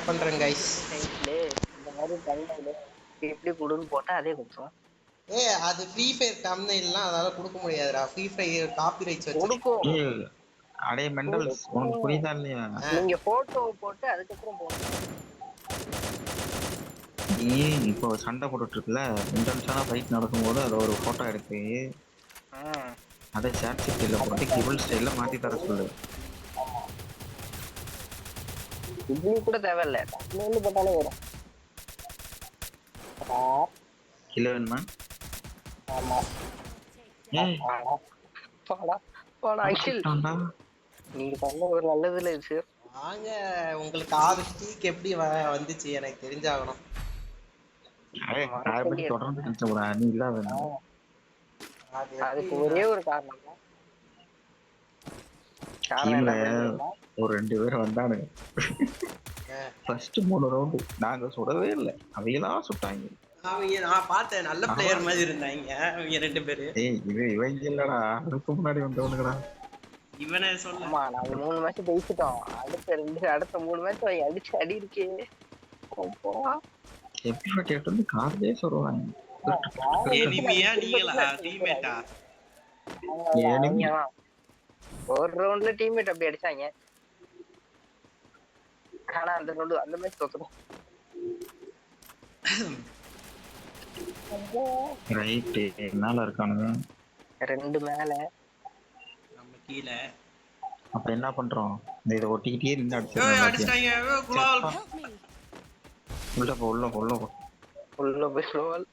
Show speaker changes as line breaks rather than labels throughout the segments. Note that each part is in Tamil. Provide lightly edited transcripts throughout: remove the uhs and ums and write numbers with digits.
பண்றேன் கைஸ்.
இந்த மாதிரி தம்ப்நெயில் எப்படி கொடுன்னு போட்டா அதே கொடுத்துரும்.
அது ஃப்ரீ ஃபயர் தம்ப்நெயில்லாம் அதால கொடுக்க முடியாதுடா. ஃப்ரீ ஃபயர் காப்பிரைட்ஸ் வச்சு
கொடுக்கும்.
அடே மெண்டல்ஸ், உனக்கு புரியுதா இல்லையா?
நீங்க போட்டோ போட்டு அதுக்கப்புறம் போடணும்.
நீ இப்போ சண்டை போட்டுட்டு இருக்குல்ல, இன்டென்ஷனா ஃபைட் நடக்கும்போது அதை ஒரு போட்டோ எடுத்து அதை சாட் ஸ்டைல போட்டு கிபிள் ஸ்டைல மாத்தி தர சொல்லு.
இப்படி கூட தேவையில்ல, தம்ப்நெயில் போட்டாலே வரும்.
கிலோ வேணுமா?
ஆமா. போடா போடா அங்கிள், நீங்க பண்ண ஒரு நல்லதுல இருக்கு.
வாங்க, உங்களுக்கு 6 ஸ்டீக் எப்படி வந்துச்சு எனக்கு தெரிஞ்சாகணும்.
தொடர்ந்து நினைச்சா நீ இல்லாத
அதுக்கு ஒரே ஒரு காரணம்
ஒரு 2 பேர் வந்தானுங்க. ஃபர்ஸ்ட் 3 ரவுண்டு நாங்க சுடவே இல்லை, அவையெல்லாம் சுட்டாங்க.
அவங்க நான் பார்த்தேன், நல்ல பிளேயர் மாதிரி இருந்தாங்க அவங்க 2 பேரு.
இவங்க இல்லடா, அதுக்கு முன்னாடி வந்தவனுங்கடா.
இவனை சொல்லுமா,
நாங்க 3 மேட்ச் ஜெயிச்சிட்டோம். அடுத்த 3 மேட்ச் அடிச்சு அடி இருக்கே.
எப்படி கேட்டு வந்து காதலே சொல்லுவாங்க.
எனிமியா நீங்களா டீம்மேட்டா?
ஒரு ரவுண்ட்ல டீம்மேட் அப்படி அடிச்சாங்க. ஆனா அந்த ரவுண்ட் அந்த மேட்ச் தோத்துறோம்.
ரைட், மேல இருக்கானுங்க
2 மேல,
நம்ம கீழ.
அப்ப என்ன பண்றோம்? இத ஒட்டிக்கிட்டே நின்னு
அடிச்சாங்க. குலால்
உள்ள போ, உள்ள போ, உள்ள போ,
உள்ள போய் குலால்.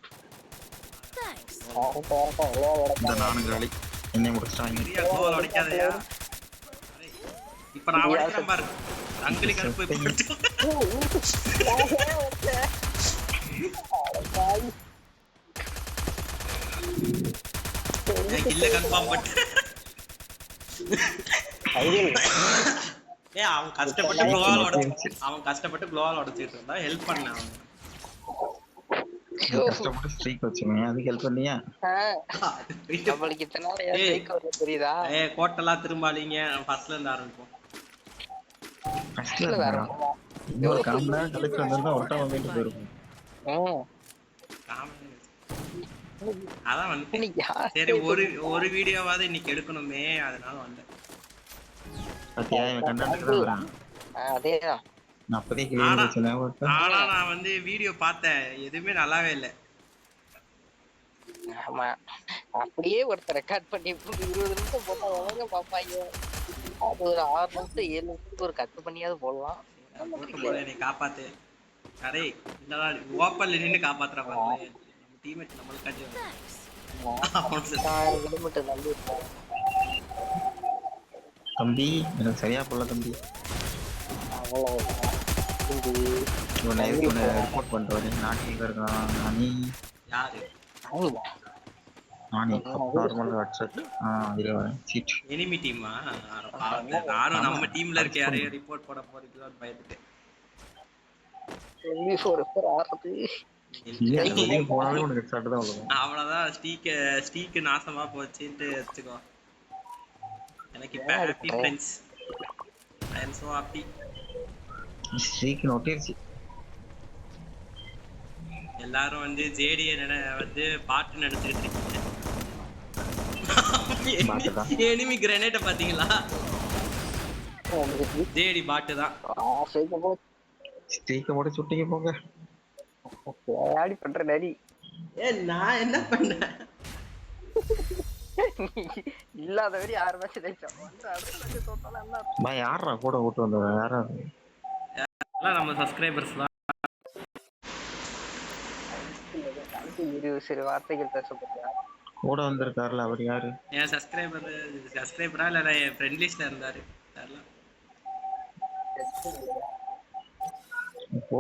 இந்த 4 காலி என்ன முடிச்சாங்க.
குலால் அடிக்காதயா. இப்ப நான் அடிக்கிறேன் பாரு. அங்கிலி கருப்பு போட்டு கில்ல கன்ஃபார்ம் பண்ணு. அவன் கஷ்டப்பட்டு குளோவால் உடைச்சிட்டு இருந்தா ஹெல்ப் பண்ண.
கஷ்டப்பட்டு ஸ்ட்ரைக் வச்சீங்க, அதுக்கு ஹெல்ப் பண்ணியா?
நம்மளுக்கு இத்தனை தெரியுதா?
கோட்டெல்லாம் திரும்பாலீங்க. ஃபர்ஸ்ட்ல இருந்து ஆரம்பிப்போம்.
இன்னொரு காமனா கலெக்ட் வந்தா ஒட்டா வந்துட்டு போயிருக்கும்.
அதான் வந்து சரி, ஒரு வீடியோவாவது இன்னைக்கு எடுக்கணுமே, அதனால வந்தேன். ஆனா நான் வந்து வீடியோ பார்த்தேன், எதுவுமே நல்லாவே இல்லை.
ஆமா, அப்படியே ஒருத்தர் ரெக்கார்ட் பண்ணி 20 நிமிஷம் போட்டா எவங்க பாப்பாங்க? அது ஒரு 6 நிமிஷம் 7 நிமிஷத்துக்கு ஒரு கட் பண்ணியாவது போடலாம்.
நீ காப்பாத்து. அரே இந்த ஓப்பன்ல நின்னு காப்பாத்துற பாருங்க. நம்ம டீம்மேட் நம்மளுக்கு காட்டி
தம்பி, எனக்கு சரியா போல தம்பி. இவனை ரிப்போர்ட் பண்றவரு நானே இருக்கான். நானே
யாரு?
நானே நார்மல் வாட்ஸ்அப் இதுல சீட்
எனிமி டீமா? நானும் நம்ம டீம்ல இருக்க யாரையும் ரிப்போர்ட் போட போறீங்களான்னு பயந்துட்டேன். அவ்வளவுதான், ஸ்டீக் நாசமா போச்சுட்டு வச்சுக்கோ. எனக்கு இப்ப happy friends. I am so happy.
ஸ்டீக் நோட்டிஸ்
எல்லாரும் வந்து ஜேடிஏ வந்து பாட்டு நடத்திட்டு இருக்கீங்க. எனிமி கிரனேட் பாத்தீங்களா? ஜேடி பாட்டு தான்.
ஸ்டீக்க போட்டு சுட்டிங்க போங்க.
ஆடி பண்ற நரி.
நான் என்ன பண்ணேன்?
இல்லாத வரை 6 மேட்ச் ஜெயிச்சோம். வந்து அடுத்த மேட்ச் தோத்தால என்ன?
நான் யாரா கூட ஓட்டு வந்தவ? யாரா?
எல்லாம் நம்ம சப்ஸ்கிரைபர்ஸ் தான்.
சிறு வார்த்தைகள் பேசப்படுறா.
கூட வந்திருக்காருல, அவர் யாரு?
என் சப்ஸ்கிரைபரா இல்ல என் ஃப்ரெண்ட் லிஸ்ட்ல இருந்தாரு. தெரியல.
போ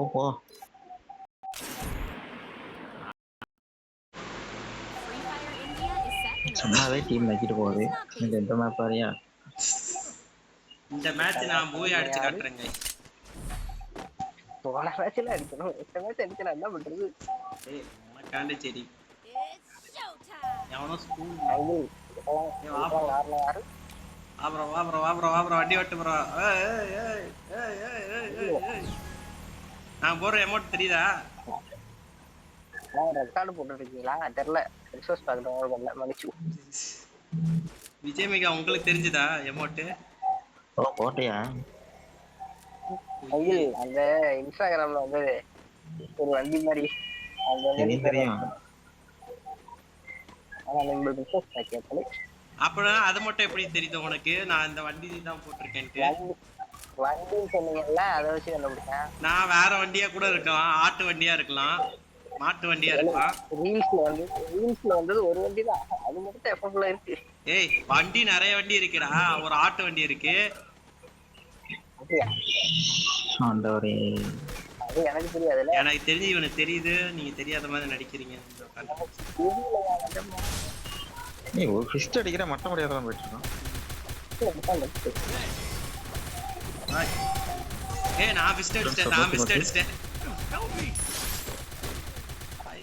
சும்மாவே டீம் நக்கிட்டு போகுது. இந்த மேப் பாரியா?
இந்த மேட்ச் நான் மூவி அடிச்சு காட்டுறேங்க.
போன மேட்ச்ல அடிக்கணும், இந்த மேட்ச் அடிச்சல என்ன பண்றது?
ஏய் உனக்காண்டி சரி. எவனோ ஸ்கூல்
யாரு?
வா ப்ரோ வண்டி ஓட்டு ப்ரோ. நான் போடுற அமௌண்ட் தெரியுதா?
ரெக்கார்டு போட்டுட்டு இருக்கீங்களா தெரியல. ரிசோர்ஸ் பேக் டவுன்லோட் பண்ணல மன்னிச்சு.
விஜய் மேகா உங்களுக்கு தெரிஞ்சுதா அமௌண்ட்?
ஓ போட்டியா?
அகில் அந்த இன்ஸ்டாகிராம்ல வந்து ஒரு வண்டி மாதிரி அந்த மாதிரி
தெரியும்.
ஆனா உங்களுக்கு ரிசோர்ஸ் பேக் கேட்கல.
அப்படின்னா அது மட்டும் எப்படி தெரியுது உனக்கு நான் இந்த வண்டி தான் போட்டிருக்கேன்ட்டு?
வண்டி சொன்னீங்கல்ல அதை வச்சு கண்டுபிடிச்சேன்.
நான் வேற வண்டியா கூட இருக்கலாம், ஆட்டு வண்டியா இருக்கலாம், மாட்டு வண்டியா இருக்கலாம்.
ரீல்ஸ்ல வந்தது ஒரு வண்டி தான், அது மட்டும் எஃபர்ட்ல இருக்கு.
ஏய் வண்டி நிறைய வண்டி இருக்குடா, ஒரு ஆட்டு வண்டி இருக்கு.
ஆண்டவரே
அது எனக்கு தெரியாதுல்ல.
எனக்கு தெரிஞ்சு இவனுக்கு தெரியுது, நீங்க தெரியாத மாதிரி நடிக்கிறீங்க.
நீ ஒரு ஃபிஸ்ட் அடிக்கிற மட்ட முடியாதான் போயிட்டு இருக்கான்.
ஏய் நான் ஃபிஸ்ட் அடிச்சிட்டேன்.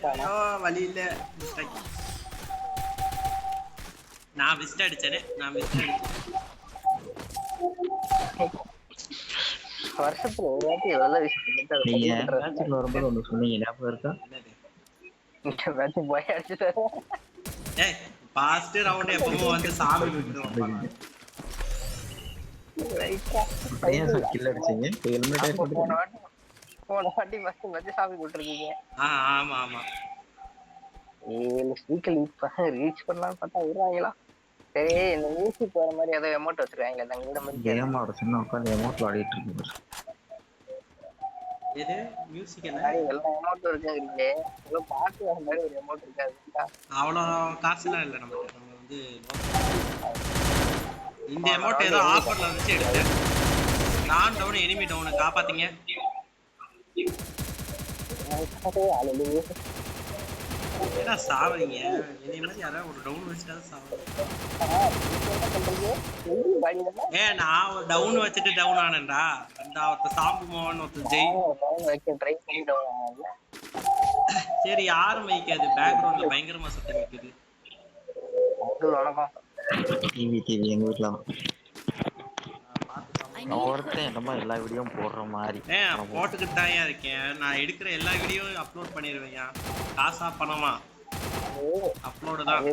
ஐயோ வலி இல்ல. நான் ஃபிஸ்ட் அடிச்சேனே.
வருஷத்துல ஒரு வாட்டி எவ்வளவு விஷயம்
நீங்க மேட்ச்ல வரும்போது ஒண்ணு சொன்னீங்க ஞாபகம் இருக்கா?
மேட்ச் போய் அடிச்சிட்டாரு.
ஏய் பாஸ்ட் ரவுண்ட் எப்பவும் வந்து சாமி விட்டுருவாங்க.
ஏன் சார் கில் அடிச்சீங்க? ஹெல்மெட்
போன வாட்டி ஃபர்ஸ்ட் மேட்ச் சாமி விட்டுருக்கீங்க.
ஆமா
7 ஸ்பீக்கர் ரீச் பண்ணலாம்னு பார்த்தா விடுறாங்களா? சரி இந்த மியூசிக் வர மாதிரி ஏதோ அமௌண்ட் வச்சிருக்காங்களே தங்க இந்த மாதிரி
கேம் ஆட சொன்னா உட்காந்து அமௌண்ட்ல ஆடிட்டு இருக்கு.
எது மியூசிக் என்ன?
எல்லா அமௌண்ட் இருக்குங்க. ஏதோ பாட்டு வர மாதிரி ஒரு அமௌண்ட் இருக்காதுடா.
அவ்வளோ காசுலாம் இல்ல நமக்கு. நம்ம வந்து இந்த அமௌண்ட் ஏதோ ஆஃபர்ல வந்துச்சு எடுத்தேன். நான் டவுன் எனிமி டவுன் காப்பாத்தீங்க. ஏன்னா சாவறீங்க இதே மாதிரி யாராவது ஒரு டவுன் வச்சுட்டா சாவறீங்க. நான் ஒரு டவுன் வச்சுட்டு டவுன் ஆனேன்டா. ஒருத்த சாம்பு மோகன் ஒருத்த ஜெய். சரி யாரு மைக்காது பேக்ரவுண்ட்ல பயங்கரமா சத்தம் கேக்குது.
டிவி எங்க வீட்டுல ஒருத்தன் என்னமா எல்லா வீடியோவும் போடுற மாதிரி
போட்டுக்கிட்டு தான் இருக்கேன். நான் எடுக்கிற எல்லா வீடியோவும் அப்லோட் பண்ணிடுவேன். காசா பணமா அப்லோடு தான்.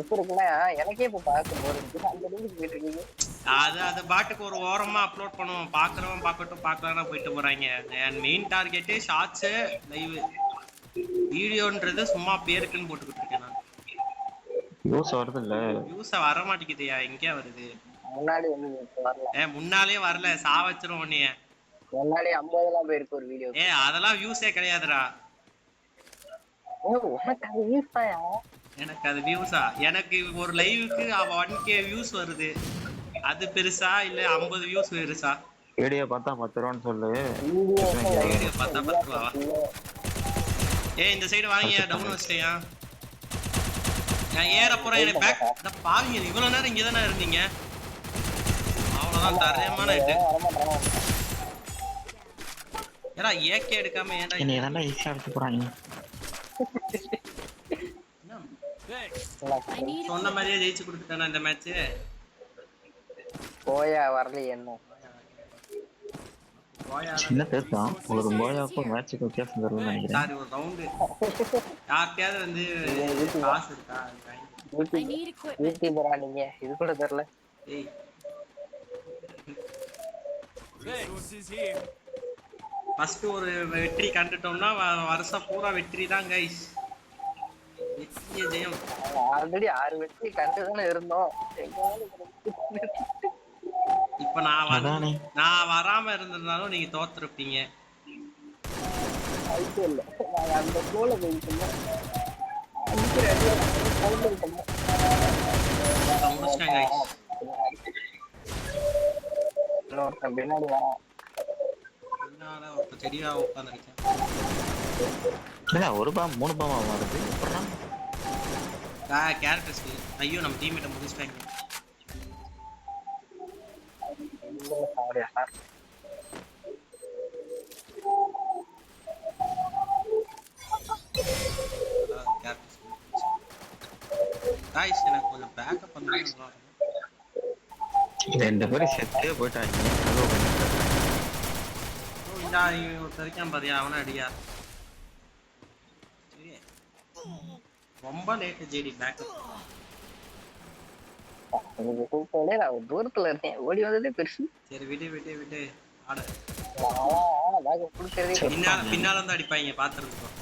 எனக்கே இப்ப பார்க்க போறீங்க.
அது பாட்டுக்கு ஒரு ஓரமா அப்லோட் பண்ணுவோம். பாக்குறவன் பாக்கட்டும், பாக்கலன்னா போயிட்டு போறாங்க. என் மெயின் டார்கெட்டு ஷார்ட்ஸ் லைவ் வீடியோன்றது சும்மா பேருக்குன்னு போட்டுக்கிட்டு இருக்கேன். நான்
வியூஸ் வருது இல்ல,
வியூஸ் வர மாட்டேங்குதுயா. எங்கேயா வருது?
முன்னாடி வந்து வரல.
முன்னாலே வரல. சாவச்சிரும் உன்னைய.
முன்னாடி 50 பேருக்கு ஒரு வீடியோ.
அதெல்லாம் வியூஸே கிடையாதுடா.
உனக்கு அது வியூஸ் தாயா?
எனக்கு அது வியூஸா? எனக்கு ஒரு லைவுக்கு 1K வியூஸ் வருது. அது பெருசா இல்ல 50 வியூஸ் பெருசா?
வீடியோ பார்த்தா 10 ரூபான்னு சொல்லு.
வீடியோ பார்த்தா 10 ரூபாவா? இந்த சைடு வாங்கியா டவுன் வச்சிட்டியா? நான் ஏற போறேன். எனக்கு பேக் பாவிங்க. இவ்வளவு நேரம் இங்க தானே இருந்தீங்க. அவ்வளவுதான் தரமான ஹிட். ஏடா ஏகே எடுக்காம ஏன்டா
என்ன இதெல்லாம் ஈஸியா அடிச்சு போறாங்க?
சொன்ன மாதிரியே ஜெயிச்சு கொடுத்துட்டானா இந்த மேட்ச்?
போயா வரல என்ன
சின்ன பேசலாம். உங்களுக்கு போயாக்கும் மேட்சுக்கு வித்தியாசம் தரும்னு நினைக்கிறேன்.
சாரி ஒரு ரவுண்ட் யார்கிட்டயாவது வந்து காசு இருக்கா?
யூடியூபரா நீங்க? இது கூட தெரியல.
ஏய் ஃபர்ஸ்ட் ஒரு வெற்றி கண்டுட்டோம்னா வருஷம் பூரா வெற்றி தான் கைஸ். வெற்றியே ஜெயம்.
ஆல்ரெடி 6 வெற்றி கண்டுதானே இருந்தோம்.
இப்ப நான் வராம இருந்திருந்தாலும் நீங்க தோத்துருப்பீங்க.
அந்த ஃப்ளோல போயிட்டோம்.
முடிச்சிட்டேன் கைஸ்.
பின்னாடி வரான்.
பின்னால ஒரு செடியா உட்கார்ந்திருக்கேன்.
ஒரு பாம் 3 பாமா வருது. அப்புறம்
கேரக்டர்ஸ். ஐயோ நம்ம டீம்மேட்ட முடிச்சிட்டாங்க. गाइस எனக்கு கொஞ்சம் பேக்கப் பண்ணுங்க. ரெண்டு பேரும் செத்தே போயிட்டாங்க. இந்தா இவன் ஒருத்தன் இருக்கான் பாரியா, அவனை அடியா. சரி ரொம்ப லேட்டு ஜேடி பேக்கப்.
எனக்கு கூப்பிட்டோடனே நான் தூரத்துல இருக்கேன், ஓடி வந்ததே பெருசு.
சரி விடு விடு விடு ஆட.
பேக்கப் கொடுக்கறதே
பின்னால வந்து அடிப்பாங்க பாத்துருக்கோம்.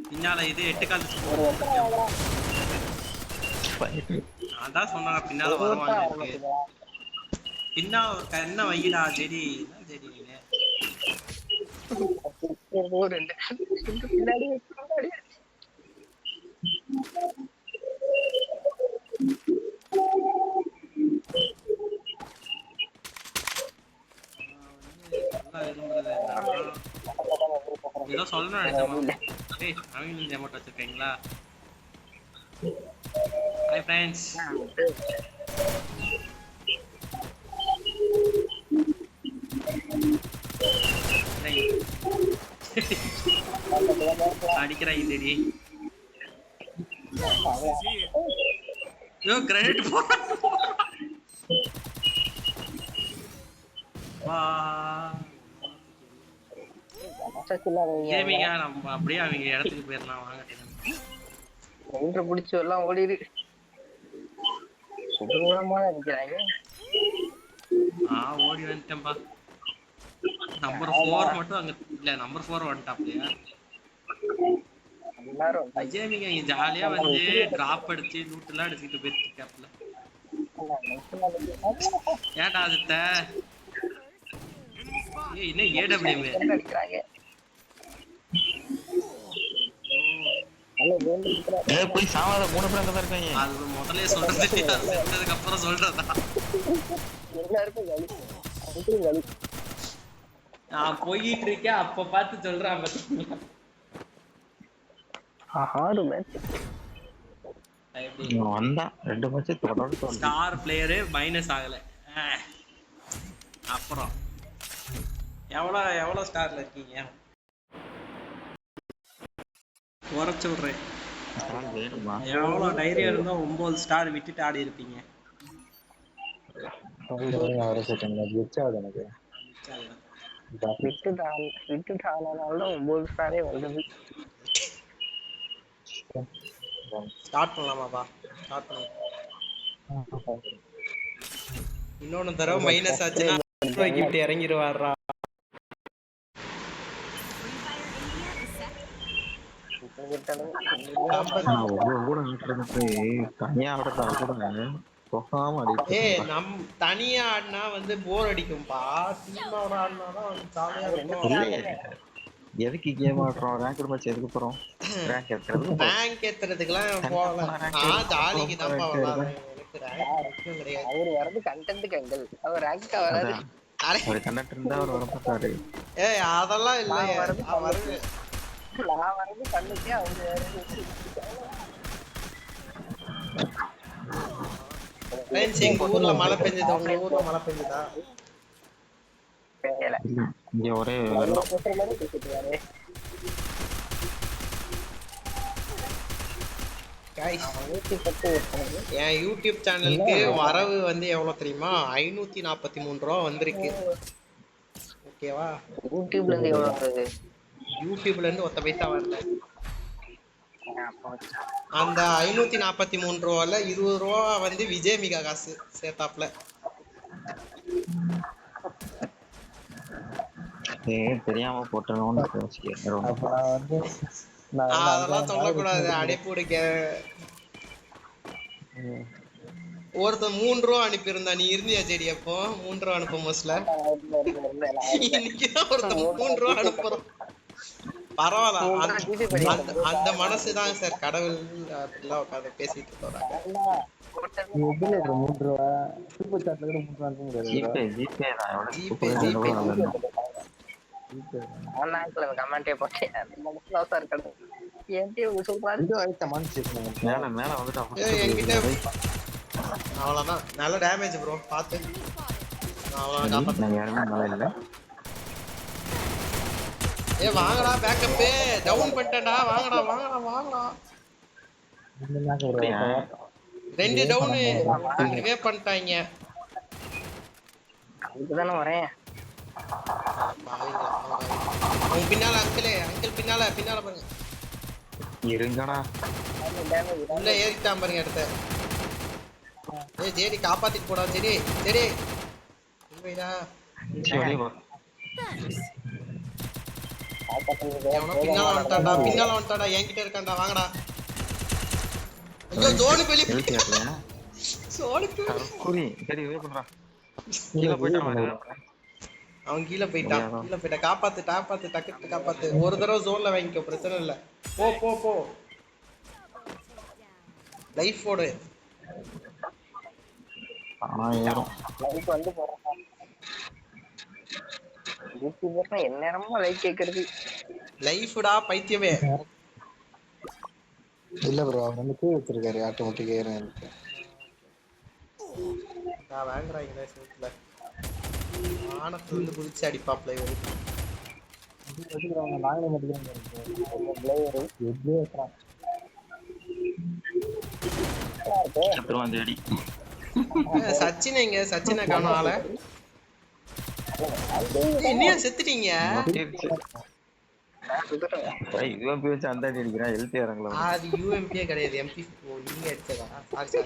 பின்னால இது 8 கால் நான் தான் சொன்னேன் பின்னால வருவாங்க. பின்னால ஒரு கண்ணை வைடா ஜெடி. என்ன ஜெடி நீங்க
பின்னாடி
ஏதோ சொல்லணும் நினைச்சேன். ஏய் அவங்க அமௌண்ட் வச்சிருக்கீங்களா? Hi friends. அடிக்கிறாங்க தேடி. யோ கிரெடிட் போடுறான். வா கேமிங்கா நம்ம அப்படியே அவங்க இடத்துக்கு போயிடலாம் வாங்க.
ரெண்டரை பிடிச்சி எல்லாம் ஓடிடு. சுதூரமா நினைக்கிறாங்க.
ஓடி வந்துட்டேன்பா. நம்பர் 4 மட்டும் அங்க இல்ல, நம்பர் 4 வந்துட்டாப்லையா. விஜயமிங்க இங்க ஜாலியா வந்து டிராப் அடிச்சு லூட் எல்லாம் அடிச்சுட்டு போயிருக்காப்ல. ஏன்டா அதுட்ட என்ன ஏடபிள்யூ
அடிக்கிறாங்க.
போய் சாவாத 3 பேர் அங்கதான் இருக்காங்க.
அது முதல்ல சொல்றது செஞ்சதுக்கு அப்புறம் சொல்றதா? நான் போயிட்டு இருக்கேன் அப்ப பார்த்து சொல்றேன்.
வந்தா 2 மேட்ச் தொடர்ந்து
ஸ்டார் பிளேயர் மைனஸ் ஆகல. அப்புறம் எவ்வளவு ஸ்டார்ல இருக்கீங்க? குறைச்சு விடுறேன். எவ்வளவு தைரியம் இருந்தா 9 ஸ்டார் விட்டுட்டு ஆடி இருப்பீங்க. ஸ்டார்ட் பண்ணலாமாப்பா? ஸ்டார்ட் பண்ணு. இன்னொன்னு தடவை மைனஸ் ஆச்சுன்னா கிஃப்ட் இறங்கிடுவாரா? தனியா ஆடினா வந்து போர் அடிக்கும்பா. டீமோட ஆடினாதான் வந்து ஜாலியா இருக்கும்.
எதுக்கு கேம் ஆடுறோம்? ரேங்க் மேட்ச் எதுக்கு போறோம்? ரேங்க் ஏத்துறது,
ரேங்க் ஏத்துறதுக்குலாம் போகலாம். நான் ஜாலிக்கு தான் போவேன். எனக்கு ரேங்க் கிடையாது.
அவர் வரது கண்டென்ட் கங்கல். அவர் ரேங்க் வராது.
ஒரு கண்டென்ட் இருந்தா அவர் வர மாட்டாரு.
ஏய் அதெல்லாம் இல்ல.
நான் வரது கண்ணுக்கே அவங்க
எங்க ஊர்ல மழை பெஞ்சது. உங்க ஊர்ல மழை பெஞ்சதா?
இங்க ஒரே
என் யூடியூப் சேனலுக்கு வரவு வந்து எவ்வளவு தெரியுமா? 543 ரூபா வந்திருக்கு. ஓகேவா?
யூடியூப்ல இருந்து எவ்வளவு வருது?
யூடியூப்ல இருந்து ஒத்த பைசா வரல. அந்த 543 ரூபால 20 ரூபா வந்து விஜயமிகா காசு சேர்த்தாப்ல.
தெரியாம போட்டோம்னு
அதெல்லாம் சொல்லக்கூடாது. அடைப்புடிக்க ஒருத்தன் 3 ரூபா அனுப்பியிருந்தா. நீ இருந்தியா செடி? அப்போ 3 ரூபா அனுப்பும் மோஸ்ட்ல இன்னைக்குதான் ஒருத்தன் 3 ரூபா அனுப்புறோம். பரவாயில்ல. அந்த மனசுதான் சார் கடவுள். அப்படிலாம் உட்காந்து பேசிட்டு போறாங்க. அவ்வளவுதான். நல்ல டேமேஜ் ப்ரோ. பாத்து வாங்கடா. பேக்கப் டவுன் பண்ணிட்டேன்டா. வாங்கடா வாங்கடா வாங்கடா. 2 டவுன் ரிவே பண்ணிட்டாங்க.
இதுதானே வரேன்.
பாவீங்களா அவங்க பின்னால அங்கிள் பின்னால பாருங்க.
இருங்கடா.
உள்ள ஏறிட்டான் பாருங்க அடுத்த. ஏய் ஜேடி காப்பாத்திட்டு போடா ஜேடி. இல்லைடா.
சரி வா.
பின்னால வந்துட்டான்டா என்கிட்ட இருக்கான்டா வாங்கடா. ஐயோ ஜோனுக்கு வெளிய
எழுதியாடல.
ஜோனுக்கு
குறி சரி வெயிட் பண்றா. கீழ போய்ட்டான்.
அவன் கீழ போயிட்டான். காப்பாத்து டக்கு காப்பாத்து. ஒரு தடவை ஜோன்ல வாங்கிக்கோ பிரச்சனை இல்ல. போ லைஃப் ஓடு.
ஏறும்.
லைக் வந்து போறேன். யூடியூபர்னா எந்நேரமும் லைக் கேக்குறது.
லைஃப்டா பைத்தியமே.
இல்ல ப்ரோ அவர் வந்து கீழ வச்சிருக்காரு ஆட்டோமேட்டிக்கா ஏறும்.
நான் வாங்குறாங்க சூட்ல. ஆனத்துல இருந்து குதிச்சு அடிப்பாப்ல இவரு.
வச்சுக்கிறாங்க நாங்களே மாட்டிக்கிறாங்க பிளேயர் எட்லயே ஏத்துறான்.
சத்துருவான் தேடி.
சச்சினை காணோம் ஆள. என்னையா செத்துட்டீங்க?
யூஎம்பி வச்சு அந்த அடி அடிக்கிறான். எழுத்து இறங்கல.
அது யூஎம்பியே கிடையாது. எம்பி நீங்க அடிச்சதா? சாரி.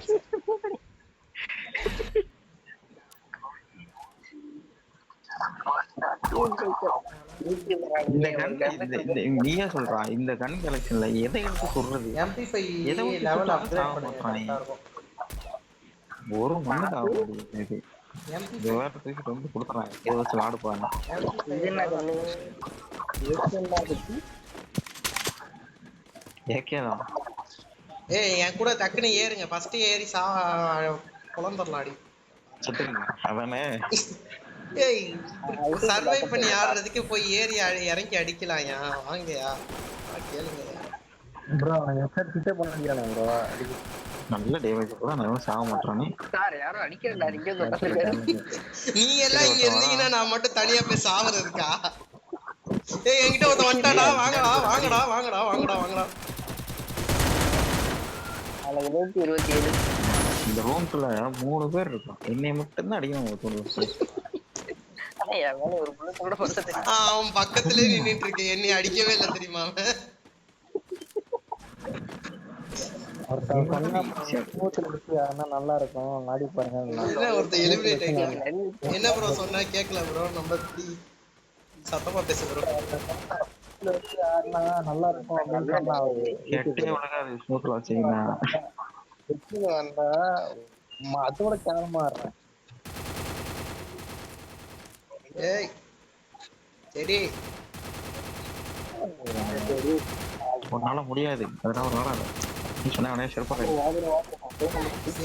நீயே சொல்றான் இந்த கன் கலெக்ஷன்ல எதை எடுத்து சொல்றது?
MP5 லெவல் அப்கிரேட் பண்ணுங்க.
ஒரு மண்ணு ஆகுது. இந்த வேற தூக்கி ரொம்ப கொடுக்குறான். இதை வச்சு விளாடு போறாங்க. ஏகேதான்.
ஏய் என் கூட டக்குன்னு ஏறுங்க. ஃபர்ஸ்ட் ஏறி குழந்தரலாம் அடி.
சுத்துங்க அவனே.
ஏய் சர்வை பண்ணி ஆடுறதுக்கு போய் ஏறி இறங்கி அடிக்கலாம்யா. வாங்கயா கேளுங்க
ப்ரோ நான் எஃபர்ட் கிட்ட பண்ணிக்கிறானே ப்ரோ.
நல்ல டேமேஜ் கூட நான் சாக மாட்டேறானே.
சார் யாரும் அடிக்கறடா இங்க சொல்றாங்க.
நீ எல்லாம் இங்க இருந்தீங்கன்னா நான் மட்டும் தனியா போய் சாவறதுக்கா? ஏய் என்கிட்ட ஒருத்த வந்துட்டாடா. வாங்கடா.
அவள 27
இந்த ரூம்குள்ள 3 பேர் இருக்கான். என்னைய மட்டும் தான் அடிக்கணும் தோணுது.
ஒரு புல்லட் கூட பத்தது.
அவன் பக்கத்துலயே நின்னுட்டு இருக்கு. என்னை அடிக்கவே இல்ல தெரியுமா அவன்?
நல்லா இருக்கும் ஆடி பாருங்க.
ஒருத்த எலிமினேட் ஆயிட்டான். என்ன ப்ரோ சொன்னா கேக்கல ப்ரோ. நம்ம சத்தமா பேச ப்ரோ.
நல்லா இருக்கும் அப்படின்னு சொன்னா
கெட்டே உலகாது ஸ்மூத் வாட்சிங்னா
வந்தா அதோட கேவலமா இருறேன்.
ஏய் சரி
உன்னால முடியாது. அதனால வராது. நீ சொன்ன அவனே செருப்பா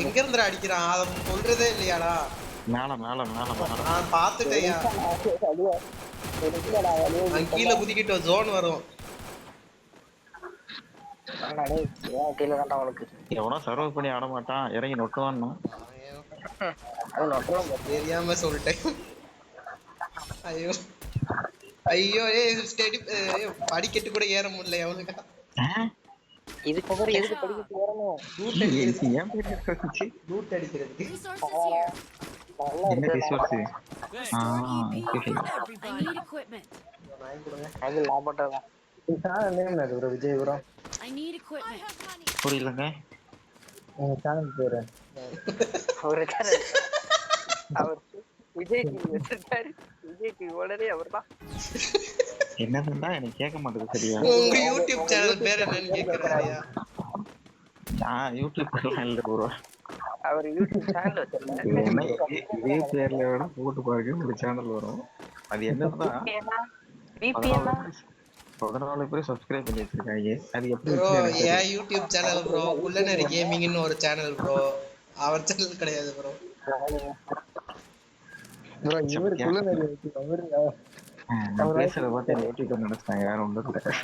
எங்க இருந்து அடிக்கிறான்? அத சொல்றதே இல்லையாடா?
மேல
நான் பாத்துட்டேயா. கீழே குதிக்கிட்டோம். ஜோன் வரும்.
எவனோ சர்வை பண்ணி ஆட மாட்டான். இறங்கி நொட்டுவான்.
தெரியாம சொல்லிட்டேன். ஐயோ ஸ்டெடி படிக்கட்டு கூட ஏற முடியல அவனுக்கு.
இதுக்கப்புறம் எதுக்கு படிக்கட்டு ஏறணும்?
லூட் அடிக்கிறதுக்கு.
என்ன ரிசோர்ஸ்?
அது லாபட்டதான்.
விஜய் ப்ரோ
புரியலங்க.
உங்க சேனல் பேரு
அவர் விஜய் டிவி வச்சிருக்காரு. விஜய் டிவி ஓனரே அவர்தான்.
என்னதுன்னா எனக்கு கேட்க மாட்டேங்குது சரியா.
உங்க யூடியூப் சேனல் பேர் என்னன்னு கேக்குறாயா?
நான் யூடியூப் சேனல் இல்ல ப்ரோ.
அவர் யூடியூப் சேனல் வச்சிருக்காரு.
இதே பேர்ல வேணா போட்டு பாருங்க ஒரு சேனல் வரும். அது என்னன்னா
VPN
14 பேர் சப்ஸ்கிரைப் பண்ணி வச்சிருக்காங்க. அது எப்படி
ப்ரோ ஏன் யூடியூப் சேனல் ப்ரோ? குள்ளநரி கேமிங்னு ஒரு சேனல் ப்ரோ. அவர் சேனல் கிடையாது ப்ரோ.
ப்ரோ இவரு குள்ளநரி வச்சு அவரு
நான் பேசுறத பார்த்து யூடியூப் நினைச்சாங்க. யாரும் ஒன்றும் கிடையாது.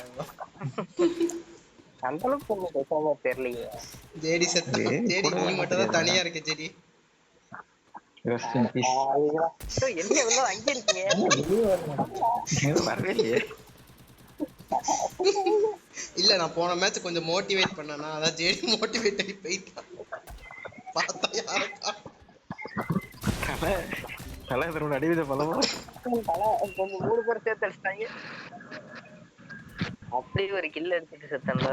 அந்த அளவுக்கு ஒன்றும் பேசாம தெரியலையே.
ஜேடி செத்து. ஜேடி நீ மட்டும் தான் தனியா இருக்க ஜேடி.
Rest in peace.
என்ன எவ்வளோ அங்கே இருக்கீங்க?
வரவே
இல்ல நான் போன மேட்ச் கொஞ்சம் மோட்டிவேட் பண்ணனா, அதான் ஜேடி மோட்டிவேட் ஆகி போயிட்டான். பார்த்தா யாரா
தலைவர் அடிவித பலமா
கொஞ்சம் 3 பேர் சேர்த்து அடிச்சிட்டாங்க. அப்படியே ஒரு கில் எடுத்துட்டு செத்தன்ல.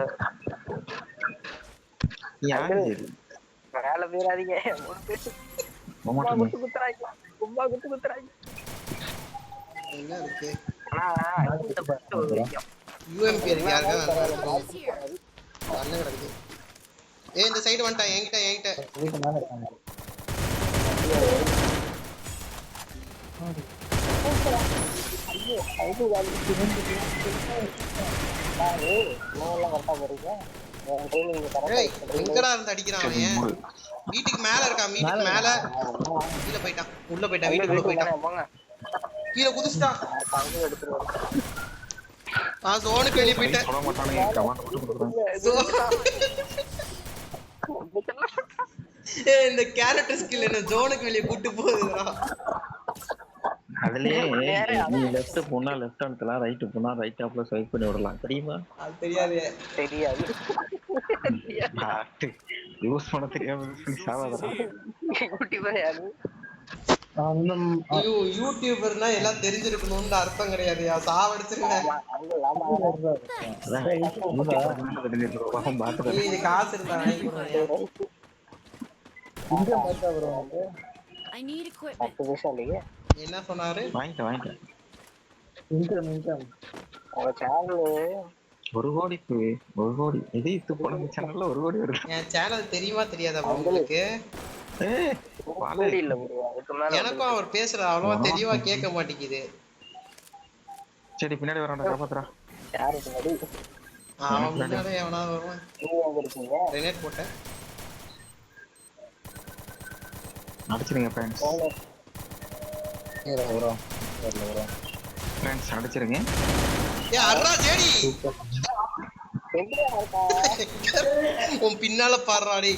யாரு சரி
மேல போயிடாதீங்க. 3 பேர் சும்மா குத்து குத்துறாங்க. சும்மா குத்து குத்துறாங்க.
என்ன இருக்கு
ஆனா இந்த பட்டு ஒரு விஷயம்.
யூஎம்பி இருக்கு யாருக்கா அண்ணன் கிடக்குது. இந்த சைடு வந்துட்டான் என்கிட்ட
வீட்டு மேல இருக்காங்க.
ஐயோ அது வந்து பாரு நோலாம் கரெக்டா போறீங்க. என் ட்ரைனிங்
ஏய்
கரெக்டா
எங்கடா இருந்து அடிக்கிறான் அவன்? வீட்டுக்கு மேல இருக்கான். வீட்டுக்கு மேல கீழ போயிட்டான். உள்ள போயிட்டான். வீட்டுக்குள்ள போயிட்டான்.
போங்க.
கீழ குதிச்சிட்டான்.
பங்கு எடுத்துட்டு
ஜோனுக்கு வெளிய போயிட்டேன்.
சொல்ல மாட்டானுங்க கமாண்ட் மட்டும் கொடுக்குறாங்க.
இந்த கேரக்டர் ஸ்கில் என்ன ஜோனுக்கு வெளிய கூட்டி போகுதுடா.
அதுலயே நீ லெஃப்ட் போனா லெஃப்ட் அனுப்பலாம், ரைட் போனா ரைட் ஆப்ல ஸ்வைப் பண்ணி விடலாம். தெரியுமா?
அது தெரியாது.
தெரியாது.
யூஸ் பண்ண தெரியாம சாவாதடா.
ஐயோ யூடியூபர்னா எல்லாம் தெரிஞ்சிருக்கணும்னு அர்த்தம் கிடையாதுயா. சாவடிச்சிருங்க. இது காசு இருந்தா என்ன சொன்னாரு?
வாங்கிட்டேன். ஒரு கோடி இது இது போன சேனல்ல 1 கோடி வருது.
என் சேனல் தெரியுமா தெரியாதா உங்களுக்கு? எனக்கும் அவர் பேசுற அவ்வளவா தெளிவா கேட்க மாட்டேங்குது.
சரி பின்னாடி வரான்டா காப்பாத்துறா.
அவன் முன்னாடி எவனா வருவான். ரெனேட் போட்டேன்.
அடிச்சிருங்க ஃப்ரெண்ட்ஸ். ஃப்ரெண்ட்ஸ் அடிச்சிருங்க.
அர்ரா ஜேடி உன் பின்னால பாடுறாடி.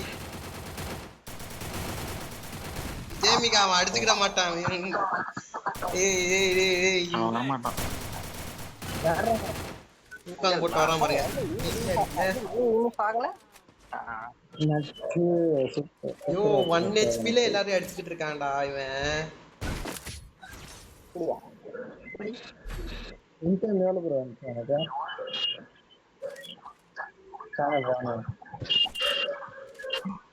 ஜேமிகா அவன் அடிச்சுக்கிட மாட்டான்.
அவன் மாட்டான்.
தூக்கம் போட்டு வரான் பாருங்க. ஐயோ 1 HP எல்லாரும் அடிச்சுக்கிட்டு இருக்கான்டா இவன்.
எவ்வளவு ப்ரோ எனக்கு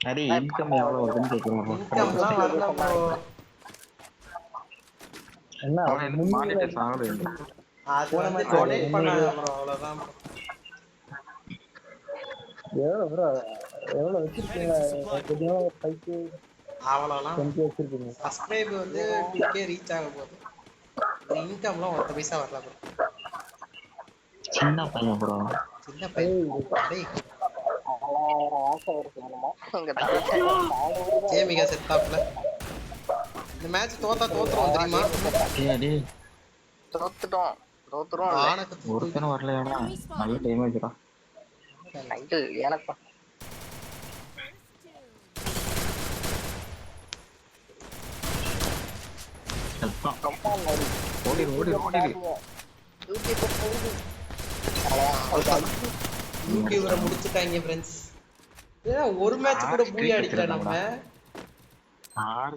அடி இன்கம் எவ்வளவு வருதுன்னு கேக்குறேன்.
இன்கம்லாம் வரல ப்ரோ.
என்ன
மானிட்டர் சாவல.
அது வந்து டொனேட் பண்ணாங்க ப்ரோ. அவ்வளவுதான் ப்ரோ.
எவ்வளவு ப்ரோ எவ்வளவு வச்சிருக்கீங்க? கொஞ்சம் பைக்கு
அவ்வளவுலாம்
கொஞ்சம் வச்சிருக்கீங்க.
சப்ஸ்கிரைப் வந்து 2K ரீச் ஆக போகுது. இன்கம்லாம் 1 பைசா வரல ப்ரோ.
சின்ன பையன் ப்ரோ.
சின்ன பையன். டேய் ஜேமிகா செத்தாப்ல. இந்த மேட்ச் தோத்துறோம் தெரியுமா?
டேய்
தோத்துறோம்.
ஒருத்தனும் வரலையாடா. நல்ல டேமேஜ்டா.
அங்கிள் எனக்கு
யூடியூபரை முடிச்சுட்டாங்க ஃப்ரெண்ட்ஸ். ஏன்னா ஒரு மேட்ச் கூட பூயா அடிக்கல நம்ம.
6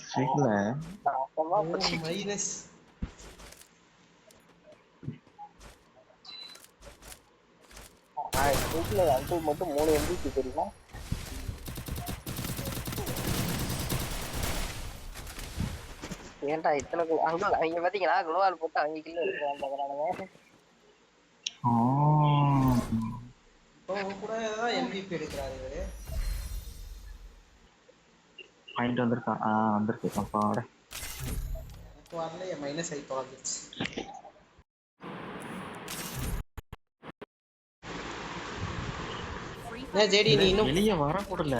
ஸ்ட்ரீக்ல
மைனஸ்.
அங்கிள் மட்டும் 3 MVP தெரியுமா? ஏன்டா இத்தனை அங்கிள் அவங்க பாத்தீங்களா குளோவால் போட்டு அவங்க கில்ல எடுத்துறாங்க.
கூட MVP எடுக்கிறாரு இவரு.
பாயிண்ட் வந்திருக்கான். வந்திருக்கு பாப்பாட.
எனக்கு வரல. மைனஸ் ஆகி போச்சு. ஜேடி நீ இன்னும்
வெளிய வர கூடல.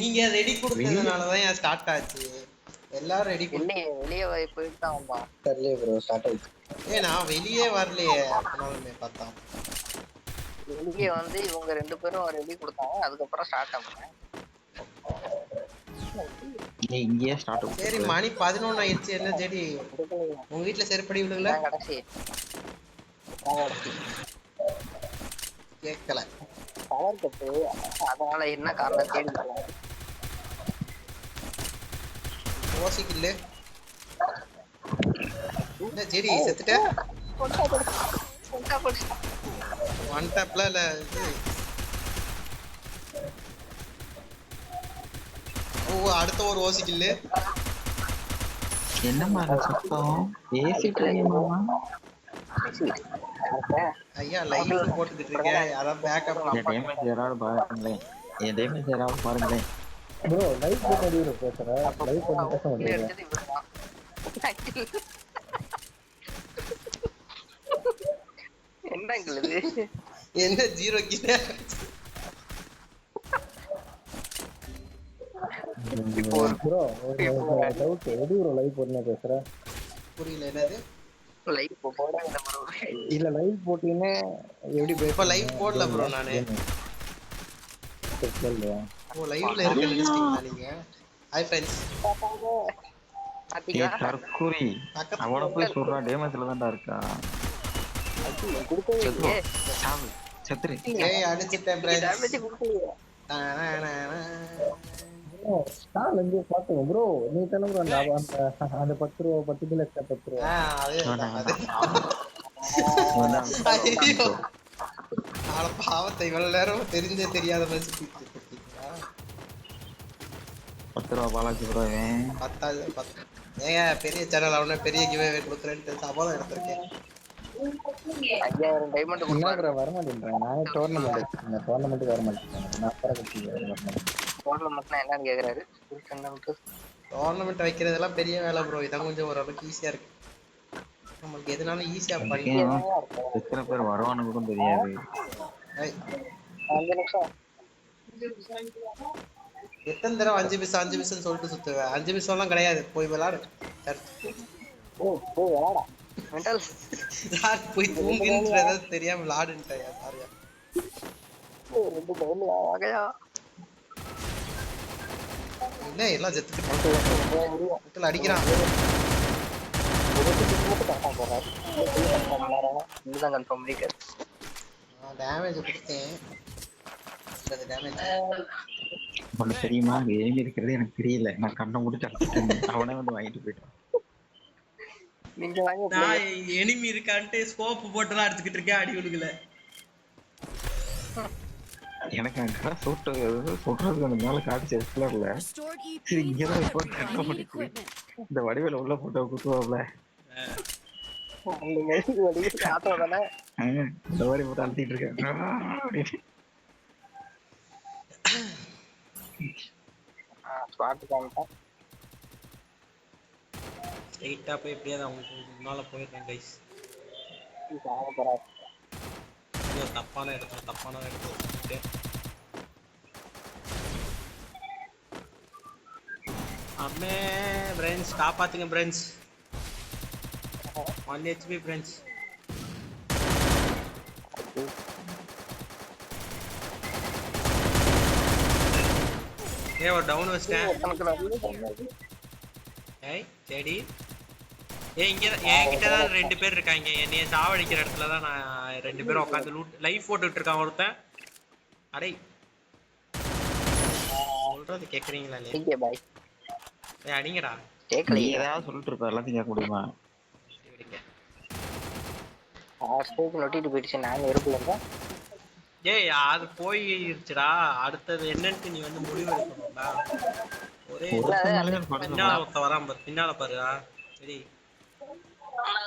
நீங்க ரெடி கொடுத்ததுனால தான் ஸ்டார்ட் ஆச்சு. எல்லாரும் ரெடி
வெளியே போயிட்டு தான் வந்தான்.
தெரியல ப்ரோ ஸ்டார்ட் ஆயிடுச்சு.
நான் வெளியே வரலையே. அப்பனாலுமே பார்த்தா
வெளியே வந்து இவங்க 2 பேரும் ரெடி கொடுத்தாங்க. அதுக்கப்புறம் ஸ்டார்ட் ஆகுங்க.
இங்கேயே ஸ்டார்ட் ஆகும்.
சரி மணி 11 ஆயிடுச்சு. என்ன ஜெடி உங்க வீட்டுல செருப்படி விழுகல?
கடைசி
கேட்கல.
பவர் கட்டு அதனால என்ன காரணம் தேடி
ஓசி கில்லு. என்ன ஜெடி செத்துட்ட? ஒன் டாப்ல இல்ல இது. ஓ அடுத்த ஒரு ஓசி கில்லு.
என்னம்மா சத்தம்? பேசிட்டு இருக்கீங்கம்மா.
ஐயா லைஃப் போட்டுக்கிட்டு இருக்கேன். அதான் பேக்கப்.
என் டேமேஜ் யாராவது பாருங்களேன். என் டேமேஜ் யாராவது பாருங்களேன்.
ப்ரோ லைவ் போட்டு பேசுற லைவ் பண்ணி பேச மாட்டேங்க.
என்னங்களது
என்ன 0 கில்ல?
ப்ரோ ஒரு டவுட் எது ப்ரோ லைவ் போட்டு பேசுற?
புரியல என்னது?
லைவ் போடா இல்ல ப்ரோ.
இல்ல லைவ் போட்டீங்கன்னா எப்படி
இப்ப லைவ் போடல ப்ரோ நானு.
பேசலையா?
ஓ லைவ்ல இருக்க நினைச்சிட்டீங்களா நீங்க? Hi friends.
ஏய் தற்குறி. அவன போய் சொல்றா டேமேஜ்ல தான்டா இருக்கா.
குடுக்கவே
சாவு செத்துரு.
ஏய் அடிச்சிட்டேன் ஃப்ரெண்ட்ஸ்.
டேமேஜ் குடுக்கலையே.
ஸ்டால் எங்க பாத்துங்க ப்ரோ. நீ தான ப்ரோ அந்த 10 ரூபா 10 கிலோ 10 ரூபா.
அதே அது. ஐயோ. ஆள பாவத்தை இவ்வளவு நேரம் தெரிஞ்சே தெரியாத மாதிரி சுத்திட்டு இருக்கீங்களா?
10 ரூபா பாலாஜி ப்ரோ.
பத்தாது 10. ஏங்க பெரிய சேனல் அவனே பெரிய கிவே கொடுக்குறேன்னு சபதம் எடுத்திருக்கேன்.
5000 டைமண்ட்
என்ன ப்ரோ வர மாட்டேன்றேன். நான் டோர்னமெண்ட்டுக்கு வர மாட்டேன். நான் பர கட்டி
டோர்னமெண்ட்னா என்னன்னு கேக்குறாரு.
டோர்னமெண்ட் வைக்கிறதெல்லாம் பெரிய வேலை ப்ரோ. இதான் கொஞ்சம் ஓரளவுக்கு ஈஸியா இருக்கு. நமக்கு எதுனாலும் ஈஸியா பண்ணி
எத்தனை பேர் வருவானு கூட தெரியாது.
5 நிமிஷம்
எத்தனை தடவை 5 நிமிஷம் சொல்லிட்டு சுத்துவேன். 5 நிமிஷம்லாம் கிடையாது. போய் விளையாடு.
போய் விளையாடா. மெண்டல்
போய் தூங்குன்றத தெரியாம விளையாடுன்ட்டாயா சாரியா.
2 பவுல் ஆகையா.
என்ன எல்லாம் செத்துட்டு அடிக்கிறான். டேமேஜ் கொடுத்தேன்.
உனக்கு தெரியுமா அங்க ஏங்கி இருக்கிறது எனக்கு தெரியல. நான் கண்ணை முடிச்சு அடிச்சுட்டு அவனே வந்து வாங்கிட்டு போயிட்டான்.
நான் எனிமி இருக்கான்ட்டு ஸ்கோப் போட்டுலாம் அடிச்சுக்கிட்டு இருக்கேன். அடி கொடுக்கல.
எனக்கு அங்க சொல்றதுக்கு அந்த மேல காட்டுச்சு எக்ஸ்ப்ளோர்ல. சரி இங்கதான் இப்போ கண்ணை முடிச்சு இந்த வடிவேல உள்ள போட்டோ குத்துவாப்ல. இந்த மாதிரி போட்டு அழுத்திட்டு இருக்கேன்.
ஸ்ட்ரைட்டா போய் எப்படியாவது அவங்களுக்கு முன்னால போயிடுறேன் கைஸ். தப்பான இடத்துல வச்சுட்டு அம்மே ஃப்ரெண்ட்ஸ் காப்பாத்துங்க ஃப்ரெண்ட்ஸ். 1 HP friends. ஒரு டவுன் வச்சிட்டேன். ஏய் சரி. இங்க என்கிட்ட தான் 2 பேர் இருக்காங்க. என்னைய சாவடிக்கிற இடத்துல தான் நான் 2 பேரும் உட்காந்து லைவ் போட்டுட்டு இருக்கான் ஒருத்தன். அடே சொல்றது கேக்குறீங்களா இல்லையா?
பாய்.
ஏய் அடிங்கடா.
நீ ஏதாவது சொல்லிட்டு இருப்ப எல்லாத்தையும் கேட்க முடியுமா?
நோட்டிட்டு போயிடுச்சு. நான் இருக்குல்லங்க.
ஏய் அது போயிருச்சுடா. அடுத்தது என்னன்னு நீ வந்து முடிவு எடுக்கணும்டா. ஒரே பின்னால ஒருத்த வரான் பாரு. பின்னால பாருடா. சரி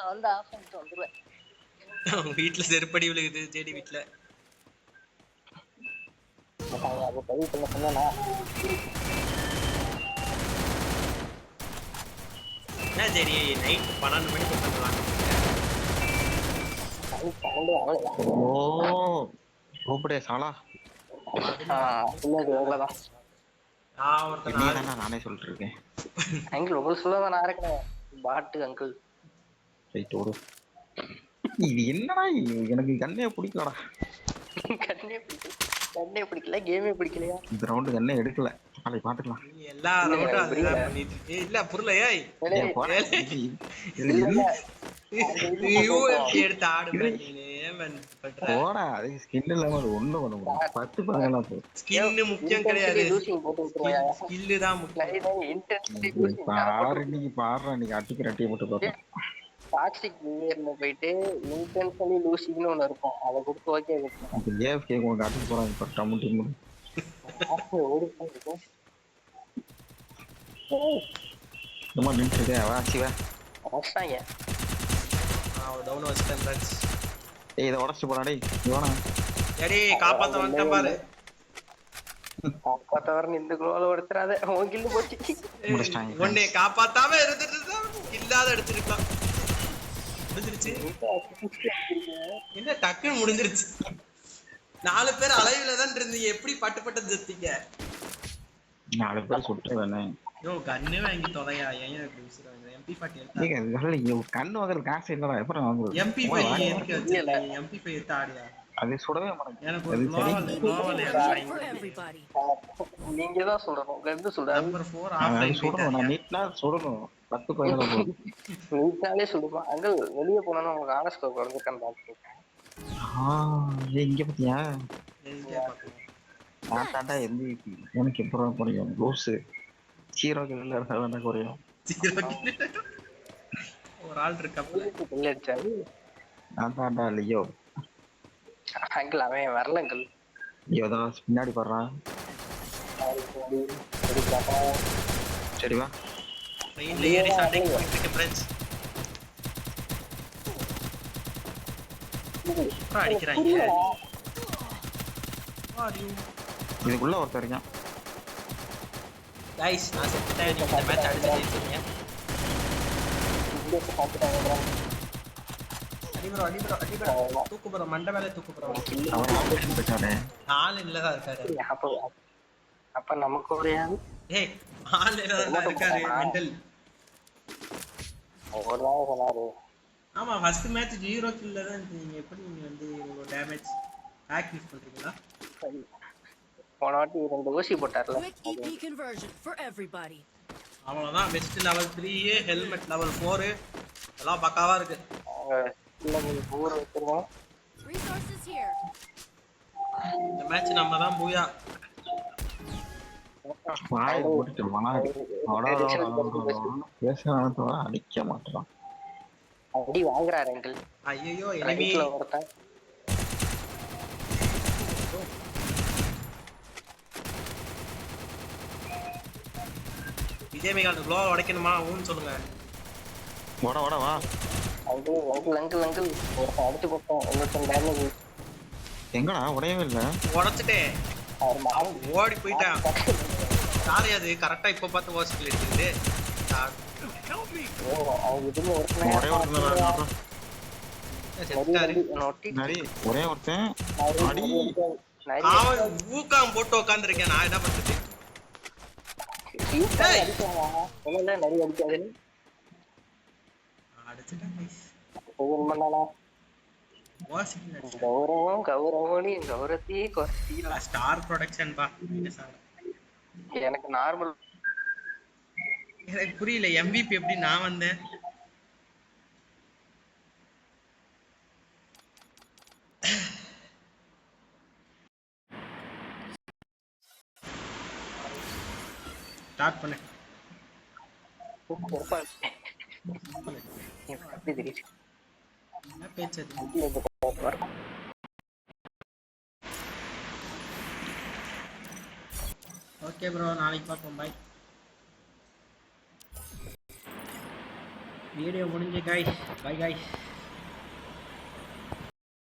வந்து ஆஃப் பண்ணிட்டு வந்துருவேன்.
வீட்டுல செருப்படி விழுகுது ஜேடி வீட்டுல.
அது பதிவு பண்ண சொன்னா
என்ன சரி நைட் 12 மணிக்கு பண்ணலாம்.
ஓ கூப்பிடே சாலா. நானே சொல்லிட்டு இருக்கேன்.
அங்கிள் உங்களுக்கு சொல்லதான் நான் இருக்கேன். பாட்டு அங்கிள்
ரைட் ஓடு. இது என்னடா எனக்கு கண்ணையே பிடிக்கலடா.
கண்ணையே பிடிக்கும். கண்ணே பிடிக்கல கேமே பிடிக்கலையா?
இந்த ரவுண்டுக்கு என்ன எடுக்கல, நாளைக்கு பாத்துக்கலாம்.
நீ எல்லா ரவுண்டும் அதுதான் பண்ணிட்டு இருக்கு. இல்ல புரியல ஏய்
ஏய், போடா. இதுல
இல்ல,
என்ன?
UMP எடுத்து ஆடு பண்ணீங்களே man பண்ற.
போடா, அது ஸ்கின் இல்லாம அது ஒண்ணும் பண்ண முடியாது. 10 பதினெல்லாம் போதும்.
ஸ்கின் முக்கியம் கிடையாது,
லூசிங் போட்டு விட்டுருவாயா?
ஸ்கில் தான் முக்கியம்.
இன்டென்சிட்டி
பாரு இன்னைக்கு பாடுறா, இன்னைக்கு அட்டிக்கிற அட்டியை மட்டும் பார்த்தோம்.
டாக்ஸிக் பிஹேவியர்ல போயிட்டு இன்டென்ஷனலி லூசிங்னு ஒண்ணு இருக்கும், அதை கொடுத்து ஓகே
இப்போ ஏஎஃப்கே உங்களுக்கு அட்டிக்கு போறாங்க இப்போ டம்மு டிம்மு.
ஓடி போயிருக்கும்.
சும்மா நின்றுட்டு வா சிவா.
அவசாங்க
டவுன் வச்சிட்டேன் ஃப்ரெண்ட்ஸ்.
ஏய் இதை உடச்சிட்டு போடா டேய், இவனா
டேடி காப்பாத்த வந்துட்டேன் பாரு.
காப்பாத்தவரன் இந்த குளோல எடுத்துறாத, உன் கில்லு போச்சு.
முடிச்சிட்டாங்க.
உன்னை காப்பாத்தாம இருந்துட்டு இல்லாத எடுத்துருக்கலாம். முடிஞ்சிருச்சு என்ன டக்குன்னு முடிஞ்சிருச்சு. 4 பேர் அலைவுல தான் இருந்தீங்க, எப்படி பட்டு பட்டு செத்தீங்க?
4 பேர் சுட்டுறானே.
யோ கன்னு வாங்கி தொலையா, ஏன் இப்படி உசுறாங்க? MP40 எடுத்தா
நீங்க இதெல்லாம் இங்க கண்ணு வாங்குற காசு இல்லடா, எப்பறம் வாங்குறது?
MP5 எதுக்கு வச்சிருக்கீங்க? MP5 எடுத்து ஆடியா?
அது சுடவே மாட்டேங்குது.
எனக்கு ஒரு குளோவல்
நீங்க தான் சொல்லணும், கண்டு சொல்ற
நம்பர் 4
அது
ஆஃப்லைன்
சுடணும், நான் நீட்னா சுடணும். 10 பதினெல்லாம் போகுது.
நீட்டாலே சொல்லுமா அங்க வெளியே போனோம்னா உங்களுக்கு ஆனஸ்கோ குறைஞ்சிருக்கான்னு பார்த்துருக்கேன்.
ஏய் இங்க பாத்தியா, நான் தாண்டா MVP. எனக்கு எப்பறம் குறையும் லூசு? 0 கில்ல இருந்தா குறையும்.
ஒரு ஆள் இருக்கப்பல
கில் அடிச்சாரு
நான் தாண்டா லியோ.
அங்கிள் அவன் வரல அங்கிள்.
லியோ தான் பின்னாடி போடுறான். சரி வா.
ட்ரெயின்ல ஏறி சண்டைக்கு போயிட்டு இருக்க ஃப்ரெண்ட்ஸ். அடிக்கிறாங்க.
இதுக்குள்ள ஒருத்தர் இருக்கான்.
गाइस நான் செத்துட்டேன், நீங்க இந்த மேட்ச் அடிச்சு ஜெயிச்சீங்க. அடி ப்ரோ தூக்கு ப்ரோ, மண்டை மேல தூக்கு ப்ரோ.
அவன் ஆப்ரேஷன் பண்ணானே.
ஆள் இல்ல தான் இருக்காரு.
அப்ப நமக்கு ஒரு
ஏய் ஆள் இல்ல தான் இருக்காரு மெண்டல்.
ஒரு நாள் சொன்னாரு.
ஆமா ஃபர்ஸ்ட் மேட்ச் 0 கில்ல தான் நீங்க எப்படி நீங்க வந்து டேமேஜ் ஹேக் மிஸ் பண்றீங்களா?
போன வாட்டி 2 ஊசி போட்டார்ல.
அவ்வளவுதான். பெஸ்ட் லெவல் 3 ஹெல்மெட் லெவல் 4 எல்லாம் பக்காவா இருக்கு.
இல்ல ஊர் வச்சிருக்கோம்.
இந்த மேட்ச் நம்ம தான் பூயா.
வாய் போட்டுட்டு மனாடி பேசுறானே அடிக்க மாட்டான்.
அடி வாங்குறாரு அங்கிள்.
ஐயோ எனிமி
ஒருத்தன்
விஜய் மேகால் க்ளோ உடைக்கணுமா? ஊன்னு சொல்லுங்க.
வட வட வா.
அங்கிள் ஒருத்தன் அடிச்சு போட்டோம். இன்னொருத்தன் டேமேஜ்.
எங்கடா உடையவே இல்ல.
உடைச்சிட்டேன், ஓடி போயிட்டான். சாரி அது கரெக்டா இப்ப பார்த்து வாசிக்கல இருக்குது.
ஒரே ஒருத்தன் ஒரே ஒருத்தன் அடி.
அவன் ஊக்காம் போட்டு உட்காந்துருக்கேன், நான் என்ன பண்றது?
நிறைய அடிக்காது. கௌரவம் கௌரவம் கௌரவத்தையே குறைச்சி
ஸ்டார் ப்ரொடக்ஷன் பா.
எனக்கு நார்மல்
எனக்கு புரியல MVP எப்படி நான் வந்தேன்? ஸ்டார்ட் பண்ணு. என்ன பேச்சு அது? ஓகே ப்ரோ, நாளைக்கு பார்ப்போம். பாய். வீடியோ முடிஞ்சு गाइस. By guys.